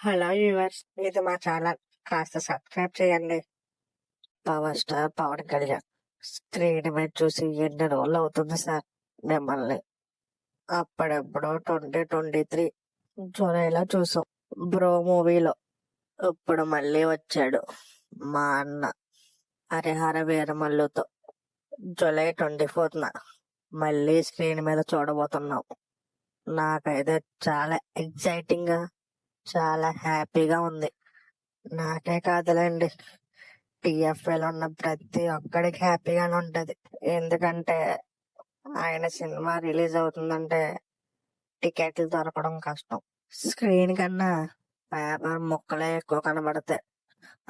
Hello viewers, ఇది మా channel. కాస్త సబ్స్క్రైబ్ చేయండి. Power star Pawan Kalyan screen మీద చూసి ఎన్ని రోజులు అవుతుంది సార్ మిమ్మల్ని. అప్పుడెప్పుడో 2023 జూలైలో చూసాం బ్రో మూవీలో. ఇప్పుడు మళ్ళీ వచ్చాడు మా అన్న హరిహర వీరమల్లుతో. జూలై 24న మళ్ళీ స్క్రీన్ మీద చూడబోతున్నాం. నాకైతే చాలా ఎక్సైటింగ్ గా, చాలా హ్యాపీగా ఉంది. నాకే కాదులేండి, టిఎఫ్ఎల్ ఉన్న ప్రతి ఒక్కడికి హ్యాపీగానే ఉంటది. ఎందుకంటే ఆయన సినిమా రిలీజ్ అవుతుందంటే టికెట్లు దొరకడం కష్టం. స్క్రీన్ కన్నా పేపర్ ముక్కలే ఎక్కువ కనబడతాయి.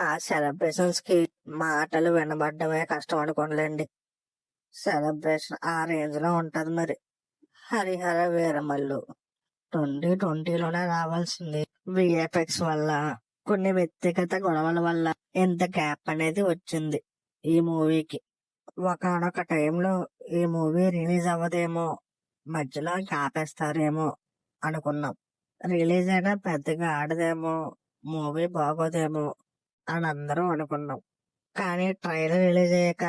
ఆ సెలబ్రేషన్స్ కి మాటలు వినబడమే కష్టం అనుకోండి. సెలబ్రేషన్ ఆ రేంజ్ లో ఉంటది మరి. హరిహర వీరమల్లు 2020లోనే రావాల్సింది. విఎఫ్ఎక్స్ వల్ల, కొన్ని వ్యక్తిగత గొడవల వల్ల ఎంత గ్యాప్ అనేది వచ్చింది ఈ మూవీకి. ఒకనొక టైంలో ఈ మూవీ రిలీజ్ అవ్వదేమో, మధ్యలో ఇంకా ఆపేస్తారేమో అనుకున్నాం. రిలీజ్ అయినా పెద్దగా ఆడదేమో, మూవీ బాగోదేమో అని అందరం అనుకున్నాం. కానీ ట్రైలర్ రిలీజ్ అయ్యాక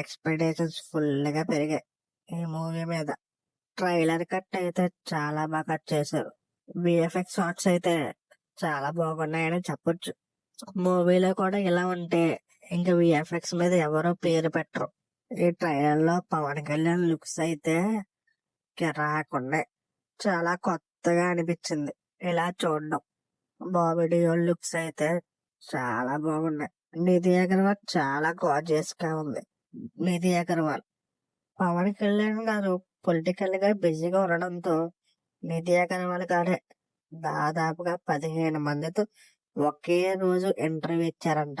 ఎక్స్పెక్టేషన్స్ ఫుల్ గా పెరిగాయి ఈ మూవీ మీద. ట్రైలర్ కట్ అయితే చాలా బాగా కట్ చేశారు. విఎఫ్ఎక్స్ షాట్స్ అయితే చాలా బాగున్నాయని చెప్పొచ్చు. మూవీలో కూడా ఇలా ఉంటే ఇంకా విఎఫ్ఎక్స్ మీద ఎవరో పేరు పెట్టరు. ఈ ట్రైలర్ లో పవన్ కళ్యాణ్ లుక్స్ అయితే కిరాకున్నాయి. చాలా కొత్తగా అనిపించింది ఇలా చూడడం. బాబీ డియోల్ లుక్స్ అయితే చాలా బాగున్నాయి. నిధి అగర్వాల్ చాలా గార్జియస్ గా ఉంది. నిధి అగర్వాల్, పవన్ కళ్యాణ్ గారు పొలిటికల్ గా బిజీగా ఉండడంతో నిధి అగర్వాల్ గారే దాదాపుగా 15 మందితో ఒకే రోజు ఇంటర్వ్యూ ఇచ్చారంట.